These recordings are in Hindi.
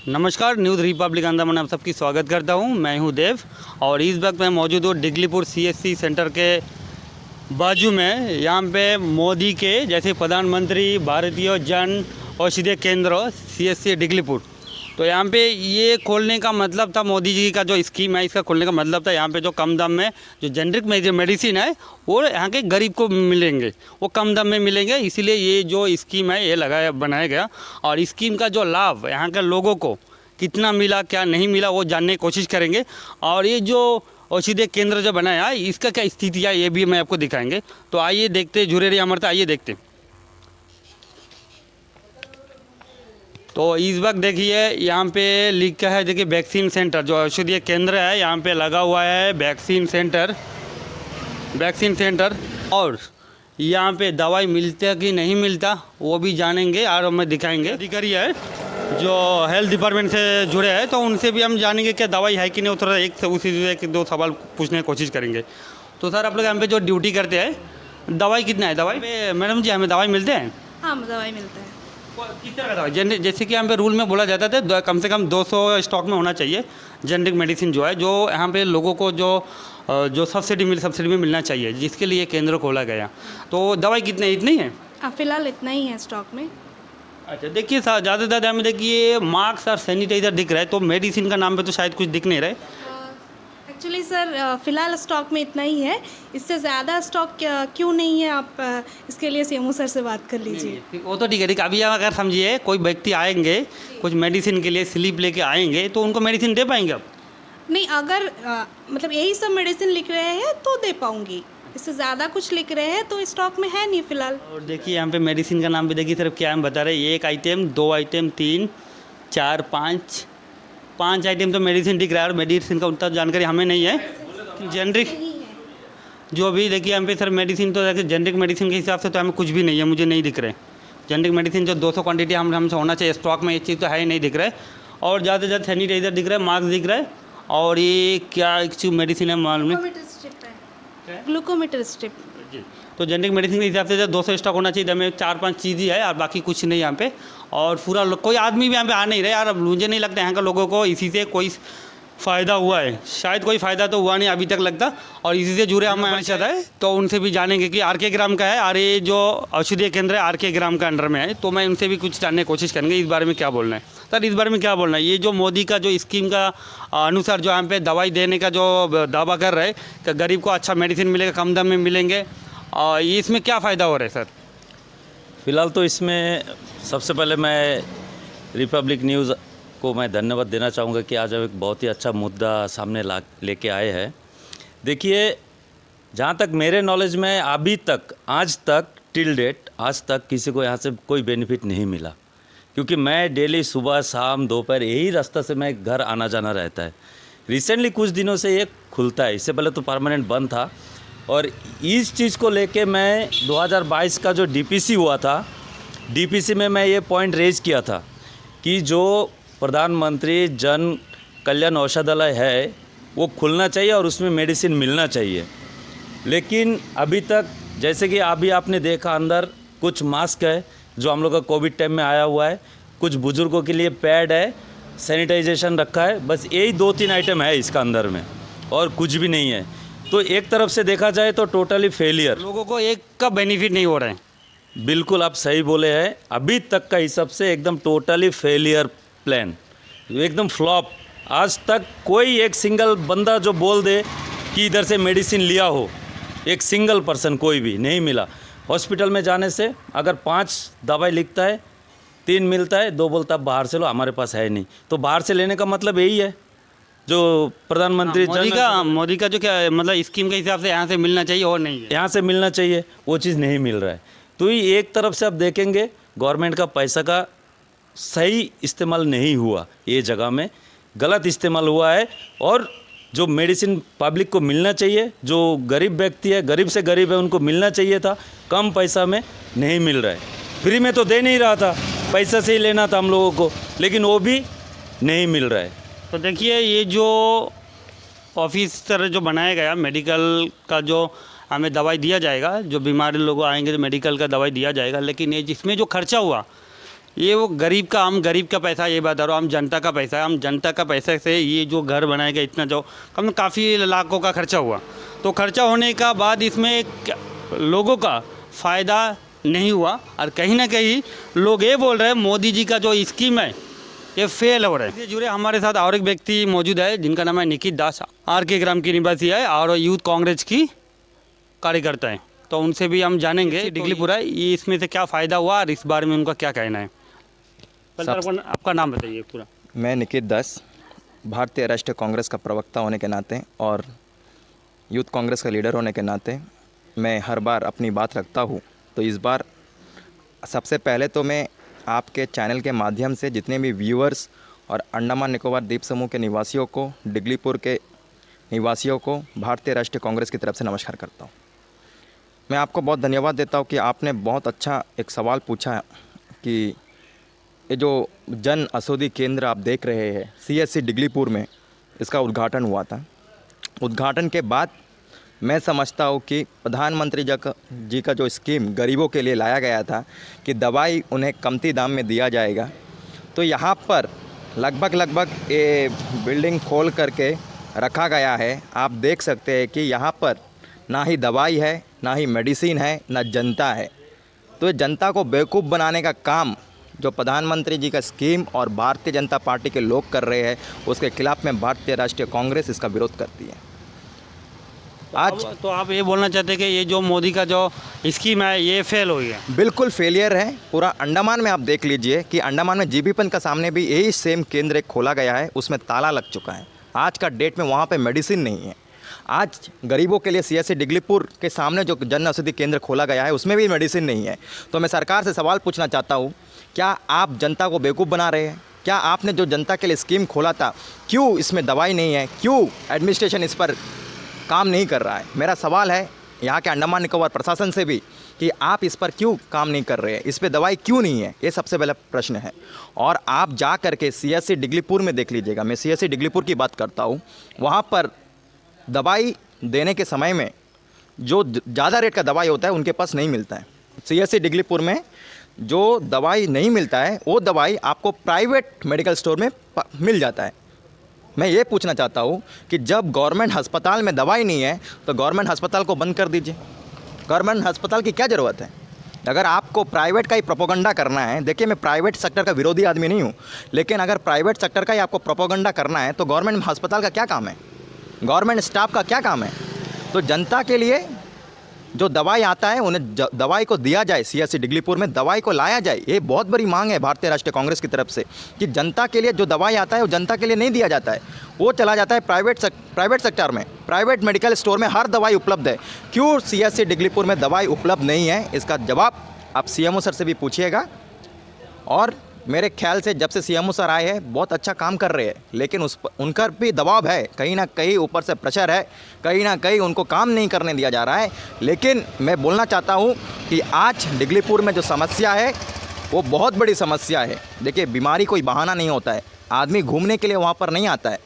नमस्कार, न्यूज़ रिपब्लिक अंदर में आप सबकी स्वागत करता हूं। मैं हूं देव और इस वक्त मैं मौजूद हूं डिगलीपुर सीएससी सेंटर के बाजू में। यहां पे मोदी के जैसे प्रधानमंत्री भारतीय जन औषधि केंद्र सीएससी डिगलीपुर, तो यहाँ पे ये खोलने का मतलब था, मोदी जी का जो स्कीम है इसका खोलने का मतलब था यहाँ पे जो कम दाम में जो जेनरिक मेडिसिन है वो यहाँ के गरीब को मिलेंगे, वो कम दाम में मिलेंगे। इसीलिए ये जो स्कीम है ये बनाया गया और स्कीम का जो लाभ यहाँ के लोगों को कितना मिला क्या नहीं मिला वो जानने की कोशिश करेंगे। और ये जो औषधि केंद्र जो बनाया है इसका क्या स्थिति है ये भी मैं आपको दिखाएंगे। तो आइए देखते, जुड़े रहिए हमारे साथ, आइए देखते। तो इस वक्त देखिए यहाँ पे लिखा है, देखिए वैक्सीन सेंटर, जो औषधीय केंद्र है यहाँ पे लगा हुआ है वैक्सीन सेंटर। और यहाँ पे दवाई मिलता कि नहीं मिलता वो भी जानेंगे और हमें दिखाएंगे। अधिकारी है जो हेल्थ डिपार्टमेंट से जुड़े हैं तो उनसे भी हम जानेंगे क्या दवाई है कि नहीं। थोड़ा उसी से एक दो सवाल पूछने की कोशिश करेंगे। तो सर, आप लोग यहाँ पे जो ड्यूटी करते हैं, दवाई कितना है दवाई पे? मैडम जी, हमें दवाई मिलते हैं? हाँ, दवाई मिलता है। किस तरह का दवाई? जैसे कि यहाँ पे रूल में बोला जाता था कम से कम 200 स्टॉक में होना चाहिए जेनरिक मेडिसिन जो है, जो यहाँ पे लोगों को जो सब्सिडी में मिलना चाहिए, जिसके लिए केंद्र खोला गया। तो दवाई इतनी है? फिलहाल इतना ही है स्टॉक में। अच्छा, देखिए ज़्यादा से ज़्यादा हमें देखिए मास्क और सैनिटाइज़र दिख रहा है, तो मेडिसिन का नाम पे तो शायद कुछ दिख नहीं रहा है। एक्चुअली सर, फ़िलहाल स्टॉक में इतना ही है। इससे ज़्यादा स्टॉक क्यों नहीं है, आप इसके लिए सीएमओ सर से बात कर लीजिए। वो तो ठीक है। अभी अगर समझिए कोई व्यक्ति आएंगे कुछ मेडिसिन के लिए स्लिप लेके आएंगे तो उनको मेडिसिन दे पाएंगे आप? नहीं, अगर मतलब यही सब मेडिसिन लिख रहे हैं तो दे पाऊँगी। इससे ज़्यादा कुछ लिख रहे हैं तो स्टॉक में है नहीं फ़िलहाल। और देखिए यहाँ पे मेडिसिन का नाम भी देखिए सिर्फ क्या हम बता रहे हैं, 1 आइटम 2 आइटम 3 4 5 आइटम तो मेडिसिन दिख रहा है। और मेडिसिन का उतना जानकारी हमें नहीं है। जेनरिक जो भी देखिए यहाँ पे सर मेडिसिन तो देखिए जेनरिक मेडिसिन के हिसाब से तो हमें कुछ भी नहीं है, मुझे नहीं दिख रहे। जेनरिक मेडिसिन जो 200 क्वांटिटी हमसे होना चाहिए स्टॉक में, ये चीज़ तो है ही नहीं दिख रहा है। और ज़्यादा से ज़्यादा सैनिटाइजर दिख रहा है, मास्क दिख रहा है। और ये क्या मेडिसिन है मालूम है? Glucometer strip. तो जेनरिक मेडिसिन के हिसाब से 200 स्टॉक होना चाहिए, हमें 4-5 चीज़ ही है और बाकी कुछ नहीं यहाँ पे। और पूरा कोई आदमी भी यहाँ पे आ नहीं रहे यार। अब मुझे नहीं लगता यहाँ का लोगों को इसी से कोई फ़ायदा हुआ है, शायद कोई फ़ायदा तो हुआ नहीं अभी तक लगता। और इसी से जुड़े हमारे साथ है तो उनसे भी जानेंगे कि आर के ग्राम का है और ये जो औषधीय केंद्र है आर के ग्राम का अंडर में है, तो मैं उनसे भी कुछ जानने की कोशिश करेंगे इस बारे में क्या बोलना है। सर, इस बारे में क्या बोलना है, ये जो मोदी का जो स्कीम का अनुसार जो यहाँ पे दवाई देने का जो दावा कर रहे हैं कि गरीब को अच्छा मेडिसिन मिलेगा, कम दाम में मिलेंगे, ये इसमें क्या फ़ायदा हो रहा है सर? फ़िलहाल तो इसमें सबसे पहले मैं रिपब्लिक न्यूज़ को मैं धन्यवाद देना चाहूँगा कि आज एक बहुत ही अच्छा मुद्दा सामने लेके आए हैं। देखिए, जहाँ तक मेरे नॉलेज में अभी तक आज तक टिल डेट आज तक किसी को यहाँ से कोई बेनिफिट नहीं मिला, क्योंकि मैं डेली सुबह शाम दोपहर यही रास्ता से मैं घर आना जाना रहता है। रिसेंटली कुछ दिनों से ये खुलता है, इससे पहले तो परमानेंट बंद था। और इस चीज़ को लेके मैं 2022 का जो डीपीसी हुआ था, डीपीसी में मैं ये पॉइंट रेज किया था कि जो प्रधानमंत्री जन कल्याण औषधालय है वो खुलना चाहिए और उसमें मेडिसिन मिलना चाहिए। लेकिन अभी तक जैसे कि अभी आपने देखा, अंदर कुछ मास्क है जो हम लोग का कोविड टाइम में आया हुआ है, कुछ बुज़ुर्गों के लिए पैड है, सैनिटाइजेशन रखा है, बस यही 2-3 आइटम है इसका अंदर में और कुछ भी नहीं है। तो एक तरफ से देखा जाए तो टोटली फेलियर, लोगों को एक का बेनिफिट नहीं हो रहा है। बिल्कुल आप सही बोले हैं, अभी तक का हिसाब से एकदम टोटली फेलियर प्लान, एकदम फ्लॉप। आज तक कोई एक सिंगल बंदा जो बोल दे कि इधर से मेडिसिन लिया हो, एक सिंगल पर्सन कोई भी नहीं मिला। हॉस्पिटल में जाने से अगर 5 दवाई लिखता है, 3 मिलता है, 2 बोलता बाहर से लो, हमारे पास है नहीं। तो बाहर से लेने का मतलब यही है जो प्रधानमंत्री मोदी का जो क्या मतलब स्कीम के हिसाब से यहाँ से मिलना चाहिए और नहीं है, यहाँ से मिलना चाहिए, वो चीज़ नहीं मिल रहा है। तो ये एक तरफ से आप देखेंगे गवर्नमेंट का पैसा का सही इस्तेमाल नहीं हुआ, ये जगह में गलत इस्तेमाल हुआ है। और जो मेडिसिन पब्लिक को मिलना चाहिए, जो गरीब व्यक्ति है, गरीब से गरीब है, उनको मिलना चाहिए था, कम पैसा में नहीं मिल रहा है। फ्री में तो दे नहीं रहा था, पैसा से ही लेना था हम लोगों को, लेकिन वो भी नहीं मिल रहा है। तो देखिए ये जो ऑफिसर जो बनाया गया मेडिकल का, जो हमें दवाई दिया जाएगा, जो बीमार लोग आएंगे तो मेडिकल का दवाई दिया जाएगा, लेकिन ये जिसमें जो खर्चा हुआ ये वो गरीब का, हम गरीब का पैसा, ये बता रहा हूँ, हम जनता का पैसा है, हम जनता का पैसे से ये जो घर बनाएगा, इतना जो कम काफ़ी लाखों का खर्चा हुआ, तो खर्चा होने का बाद इसमें लोगों का फ़ायदा नहीं हुआ। और कहीं ना कहीं लोग ये बोल रहे हैं मोदी जी का जो स्कीम है ये फेल हो रहा है। इससे जुड़े हमारे साथ और एक व्यक्ति मौजूद है जिनका नाम है निकित दास, RK ग्राम की निवासी है और यूथ कांग्रेस की कार्यकर्ता है, तो उनसे भी हम जानेंगे डिगलीपुरा ये इसमें से क्या फ़ायदा हुआ और इस बारे में उनका क्या कहना है। पहले आपका नाम बताइए पूरा। मैं निकित दास, भारतीय राष्ट्रीय कांग्रेस का प्रवक्ता होने के नाते और यूथ कांग्रेस का लीडर होने के नाते मैं हर बार अपनी बात रखता हूँ। तो इस बार सबसे पहले तो मैं आपके चैनल के माध्यम से जितने भी व्यूअर्स और अंडमान निकोबार द्वीप समूह के निवासियों को, डिगलीपुर के निवासियों को भारतीय राष्ट्रीय कांग्रेस की तरफ से नमस्कार करता हूँ। मैं आपको बहुत धन्यवाद देता हूँ कि आपने बहुत अच्छा एक सवाल पूछा कि ये जो जन औषधि केंद्र आप देख रहे हैं CSC डिगलीपुर में, इसका उद्घाटन हुआ था। उद्घाटन के बाद मैं समझता हूँ कि प्रधानमंत्री जी का जो स्कीम गरीबों के लिए लाया गया था कि दवाई उन्हें कमती दाम में दिया जाएगा, तो यहाँ पर लगभग ये बिल्डिंग खोल करके रखा गया है। आप देख सकते हैं कि यहाँ पर ना ही दवाई है, ना ही मेडिसिन है, ना जनता है। तो जनता को बेवकूफ़ बनाने का काम जो प्रधानमंत्री जी का स्कीम और भारतीय जनता पार्टी के लोग कर रहे हैं, उसके खिलाफ में भारतीय राष्ट्रीय कांग्रेस इसका विरोध करती है। आज तो आप ये बोलना चाहते हैं कि ये जो मोदी का जो स्कीम है ये फेल हुई है? बिल्कुल फेलियर है। पूरा अंडमान में आप देख लीजिए कि अंडमान में जीबीपन का सामने भी यही सेम केंद्र एक खोला गया है, उसमें ताला लग चुका है। आज का डेट में वहाँ पे मेडिसिन नहीं है। आज गरीबों के लिए CSC डिगलीपुर के सामने जो जन औषधि केंद्र खोला गया है उसमें भी मेडिसिन नहीं है। तो मैं सरकार से सवाल पूछना चाहता हूँ, क्या आप जनता को बेवकूफ़ बना रहे हैं? क्या आपने जो जनता के लिए स्कीम खोला था, क्यों इसमें दवाई नहीं है? क्यों एडमिनिस्ट्रेशन इस पर काम नहीं कर रहा है? मेरा सवाल है यहाँ के अंडमान निकोबार प्रशासन से भी कि आप इस पर क्यों काम नहीं कर रहे हैं, इस पर दवाई क्यों नहीं है? ये सबसे पहला प्रश्न है। और आप जा करके CSC डिगलीपुर में देख लीजिएगा, मैं CSC डिगलीपुर की बात करता हूँ, वहाँ पर दवाई देने के समय में जो ज़्यादा रेट का दवाई होता है उनके पास नहीं मिलता है। CSC डिगलीपुर में जो दवाई नहीं मिलता है वो दवाई आपको प्राइवेट मेडिकल स्टोर में मिल जाता है। मैं ये पूछना चाहता हूँ कि जब गवर्नमेंट अस्पताल में दवाई नहीं है तो गवर्नमेंट अस्पताल को बंद कर दीजिए। गवर्नमेंट अस्पताल की क्या ज़रूरत है? अगर आपको प्राइवेट का ही प्रोपोगंडा करना है, देखिए मैं प्राइवेट सेक्टर का विरोधी आदमी नहीं हूँ, लेकिन अगर प्राइवेट सेक्टर का ही आपको प्रोपोगंडा करना है तो गवर्नमेंट अस्पताल का क्या काम है? गवर्नमेंट स्टाफ का क्या काम है? तो जनता के लिए जो दवाई आता है उन्हें दवाई को दिया जाए, CSC डिगलीपुर में दवाई को लाया जाए। ये बहुत बड़ी मांग है भारतीय राष्ट्रीय कांग्रेस की तरफ से कि जनता के लिए जो दवाई आता है वो जनता के लिए नहीं दिया जाता है, वो चला जाता है प्राइवेट सेक्टर में। प्राइवेट मेडिकल स्टोर में हर दवाई उपलब्ध है, क्यों CSC डिगलीपुर में दवाई उपलब्ध नहीं है? इसका जवाब आप CMO सर से भी पूछिएगा। और मेरे ख्याल से जब से CMO सर आए हैं बहुत अच्छा काम कर रहे हैं, लेकिन उनका भी दबाव है, कहीं ना कहीं ऊपर से प्रेशर है, कहीं ना कहीं उनको काम नहीं करने दिया जा रहा है। लेकिन मैं बोलना चाहता हूँ कि आज डिगलीपुर में जो समस्या है वो बहुत बड़ी समस्या है। देखिए बीमारी कोई बहाना नहीं होता है, आदमी घूमने के लिए वहाँ पर नहीं आता है,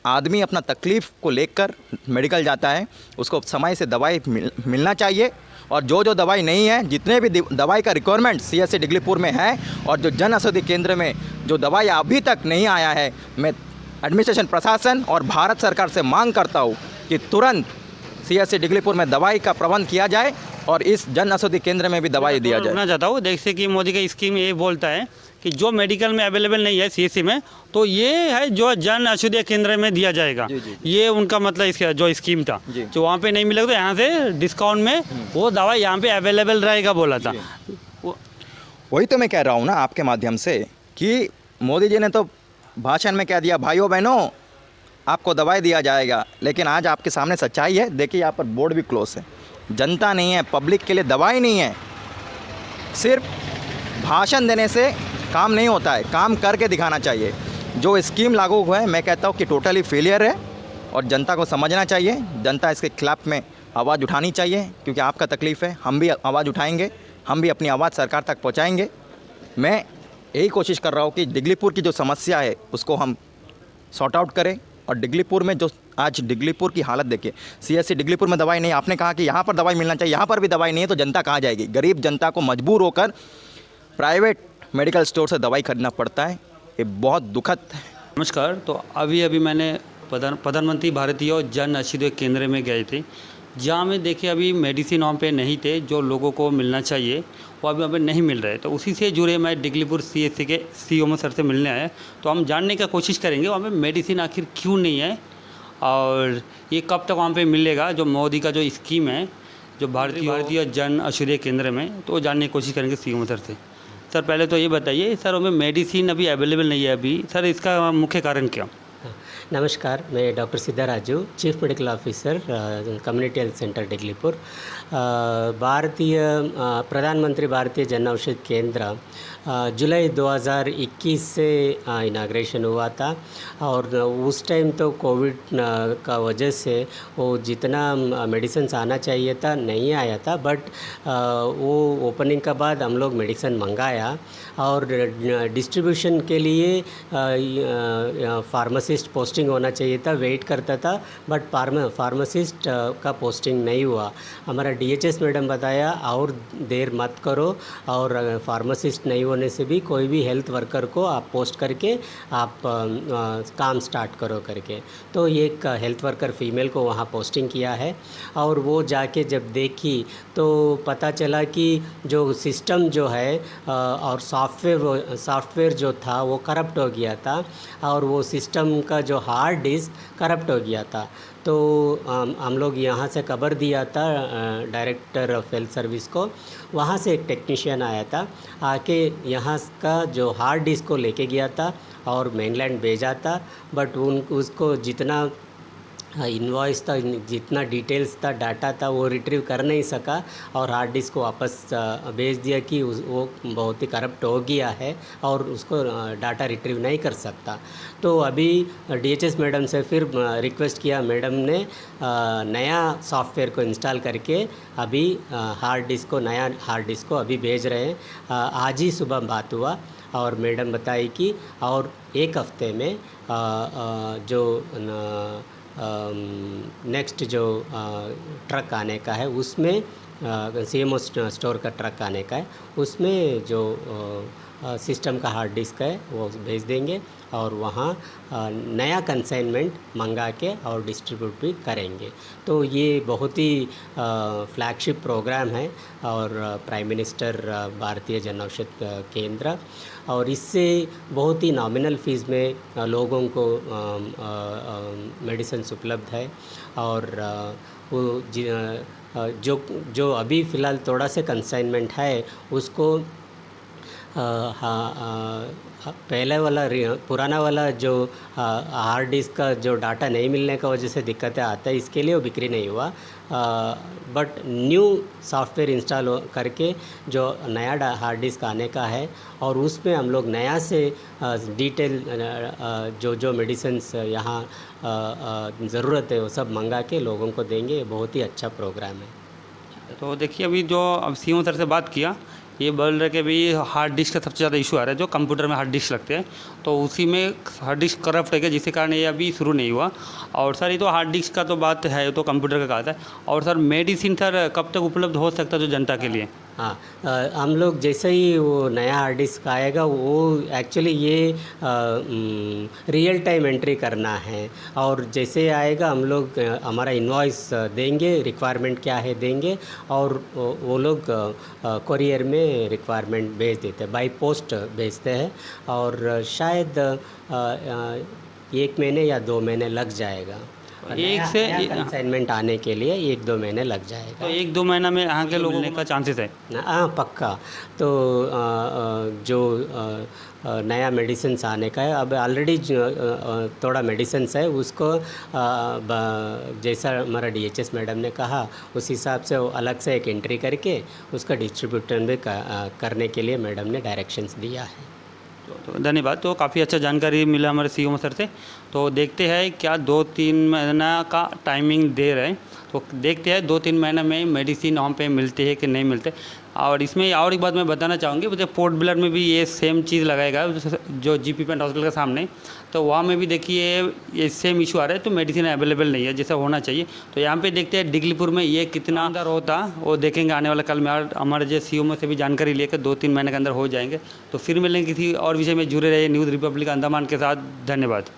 आदमी अपना तकलीफ़ को लेकर मेडिकल जाता है, उसको समय से दवाई मिलना चाहिए। और जो दवाई नहीं है, जितने भी दवाई का रिक्वायरमेंट CSC डिगलीपुर में है और जो जन औषधि केंद्र में जो दवाई अभी तक नहीं आया है, मैं एडमिनिस्ट्रेशन प्रशासन और भारत सरकार से मांग करता हूँ कि तुरंत CSC डिगलीपुर में दवाई का प्रबंध किया जाए और इस जन औषधि केंद्र में भी दवाई दिया जाए। मैं चाहता हूँ, जैसे कि मोदी का स्कीम ये बोलता है कि जो मेडिकल में अवेलेबल नहीं है CSC में, तो ये है जो जन औषधि केंद्र में दिया जाएगा। ये उनका मतलब इसका जो स्कीम था, जो वहाँ पे नहीं मिलेगा तो यहाँ से डिस्काउंट में वो दवा यहाँ पे अवेलेबल रहेगा बोला था। वही तो मैं कह रहा हूँ ना आपके माध्यम से कि मोदी जी ने तो भाषण में कह दिया भाइयों बहनों आपको दवाई दिया जाएगा, लेकिन आज आपके सामने सच्चाई है। देखिए यहाँ पर बोर्ड भी क्लोज है, जनता नहीं है, पब्लिक के लिए दवाई नहीं है। सिर्फ भाषण देने से काम नहीं होता है, काम करके दिखाना चाहिए। जो स्कीम लागू हुआ है मैं कहता हूँ कि टोटली फेलियर है और जनता को समझना चाहिए, जनता इसके खिलाफ में आवाज़ उठानी चाहिए, क्योंकि आपका तकलीफ़ है, हम भी आवाज़ उठाएंगे, हम भी अपनी आवाज़ सरकार तक पहुँचाएंगे। मैं यही कोशिश कर रहा हूँ कि डिगलीपुर की जो समस्या है उसको हम सॉर्ट आउट करें। और डिगलीपुर में जो आज डिगलीपुर की हालत देखिए, CSC डिगलीपुर में दवाई नहीं, आपने कहा कि यहाँ पर दवाई मिलना चाहिए, यहाँ पर भी दवाई नहीं है, तो जनता कहाँ जाएगी? गरीब जनता को मजबूर होकर प्राइवेट मेडिकल स्टोर से दवाई खरीदना पड़ता है। ये बहुत दुखद है। नमस्कार। तो अभी अभी मैंने प्रधानमंत्री भारतीय जन औषधि केंद्र में गए थे, जहाँ में देखिए अभी मेडिसिन वहाँ पे नहीं थे जो लोगों को मिलना चाहिए, वो अभी वहाँ पे नहीं मिल रहे। तो उसी से जुड़े मैं डिगलीपुर CSC के CMO सर से मिलने आया। तो हम जानने का कोशिश करेंगे वहाँ पे मेडिसिन आखिर क्यों नहीं है और ये कब तक वहाँ पे मिलेगा, जो मोदी का जो स्कीम है जो भारतीय जन औषधि केंद्र में, तो जानने की कोशिश करेंगे CMO सर से। सर पहले तो ये बताइए सर, हमें मेडिसिन अभी अवेलेबल नहीं है अभी, सर इसका मुख्य कारण क्या? नमस्कार, मैं डॉक्टर सिद्धा Raju, chief medical officer, community health centre Diglipur. प्रधानमंत्री भारतीय जन औषधि केंद्र जुलाई 2021 से इनाग्रेशन हुआ था और उस टाइम तो कोविड का वजह से वो जितना मेडिसिन आना चाहिए था नहीं आया था, बट वो ओपनिंग के बाद हम लोग मेडिसिन मंगाया और डिस्ट्रीब्यूशन के लिए फार्मासिस्ट पोस्टिंग होना चाहिए था, वेट करता था, बट फार्मासिस्ट का पोस्टिंग नहीं हुआ। हमारा DHS मैडम बताया और देर मत करो, और फार्मासिस्ट नहीं होने से भी कोई भी हेल्थ वर्कर को आप पोस्ट करके आप काम स्टार्ट करो करके। तो एक हेल्थ वर्कर फीमेल को वहाँ पोस्टिंग किया है और वो जाके जब देखी तो पता चला कि जो सिस्टम जो है और सॉफ्टवेयर जो था वो करप्ट हो गया था और वो सिस्टम का जो हार्ड डिस्क करप्ट हो गया था। तो हम लोग यहाँ से खबर दिया था डायरेक्टर ऑफ हेल्थ सर्विस को, वहाँ से एक टेक्नीशियन आया था, आके यहाँ का जो हार्ड डिस्क को लेके गया था और मेनलैंड भेजा था, बट उसको जितना इन्वॉइस था, जितना डिटेल्स था, डाटा था, वो रिट्रीव कर नहीं सका और हार्ड डिस्क को वापस भेज दिया कि वो बहुत ही करप्ट हो गया है और उसको डाटा रिट्रीव नहीं कर सकता। तो अभी DHS मैडम से फिर रिक्वेस्ट किया, मैडम ने नया सॉफ्टवेयर को इंस्टॉल करके अभी नया हार्ड डिस्क को अभी भेज रहे हैं। आज ही सुबह बात हुआ और मैडम बताई कि और एक हफ्ते में जो नेक्स्ट जो ट्रक आने का है उसमें CMO स्टोर का ट्रक आने का है, उसमें जो सिस्टम का हार्ड डिस्क है वो भेज देंगे और वहाँ नया कंसाइनमेंट मंगा के और डिस्ट्रीब्यूट भी करेंगे। तो ये बहुत ही फ्लैगशिप प्रोग्राम है और प्राइम मिनिस्टर भारतीय जन औषधि केंद्र, और इससे बहुत ही नॉमिनल फ़ीस में लोगों को मेडिसिन उपलब्ध है। और वो जो अभी फ़िलहाल थोड़ा सा कंसाइनमेंट है उसको पहले वाला पुराना वाला जो हार्ड डिस्क का जो डाटा नहीं मिलने का वजह से दिक्कतें आता है, इसके लिए वो बिक्री नहीं हुआ। बट न्यू सॉफ्टवेयर इंस्टॉल करके जो नया हार्ड डिस्क आने का है और उसमें हम लोग नया से डिटेल जो मेडिसिन्स यहाँ ज़रूरत है वो सब मंगा के लोगों को देंगे। बहुत ही अच्छा प्रोग्राम है। तो देखिए अभी जो अब CMO सर से बात किया, ये बोल रहे कि अभी हार्ड डिस्क का सबसे ज़्यादा इशू आ रहा है, जो कंप्यूटर में हार्ड डिस्क लगते हैं, तो उसी में हार्ड डिस्क करप्ट है, जिसके कारण ये अभी शुरू नहीं हुआ। और सर ये तो हार्ड डिस्क का तो बात है, तो कंप्यूटर का कहा था। और सर मेडिसिन सर कब तक उपलब्ध हो सकता है जो जनता के लिए? हाँ, हम लोग जैसे ही वो नया हार्ड डिस्क आएगा वो एक्चुअली ये रियल टाइम एंट्री करना है, और जैसे आएगा हम लोग हमारा इन्वॉइस देंगे, रिक्वायरमेंट क्या है देंगे, और वो लोग कोरियर में रिक्वायरमेंट भेज देते हैं, बाई पोस्ट भेजते हैं, और शायद 1 महीने या 2 महीने लग जाएगा। एक से कंसाइनमेंट आने के लिए 1-2 महीने लग जाएगा। तो 1-2 महीना में यहाँ के लोगों का चांसेस है? हाँ, पक्का। तो जो नया मेडिसिन्स आने का है, अब ऑलरेडी थोड़ा मेडिसिन्स है, उसको जैसा हमारा DHS मैडम ने कहा उस हिसाब से अलग से एक एंट्री करके उसका डिस्ट्रीब्यूटर भी करने के लिए मैडम ने डायरेक्शंस दिया है। तो धन्यवाद। तो काफ़ी अच्छा जानकारी मिला हमारे CMO सर से। तो देखते हैं क्या 2-3 महीना का टाइमिंग दे रहे हैं, तो देखते हैं 2-3 महीने में मेडिसिन वहाँ पे मिलते हैं कि नहीं मिलते। और इसमें और एक बात मैं बताना चाहूँगी, मुझे पोर्ट ब्लेयर में भी ये सेम चीज़ लगाएगा जो जीपी पेंट हॉस्पिटल के सामने, तो वहाँ में भी देखिए ये सेम इशू आ रहा है, तो मेडिसिन अवेलेबल नहीं है जैसा होना चाहिए। तो यहाँ पे देखते हैं डिगलीपुर में ये कितना अंदर होता वो देखेंगे आने वाला कल में। और हमारे जो सीओ से भी जानकारी लेकर 2-3 महीने के अंदर हो जाएंगे। तो फिर मिलेंगे किसी और विषय में, जुड़े रहे न्यूज़ रिपब्लिक अंडमान के साथ। धन्यवाद।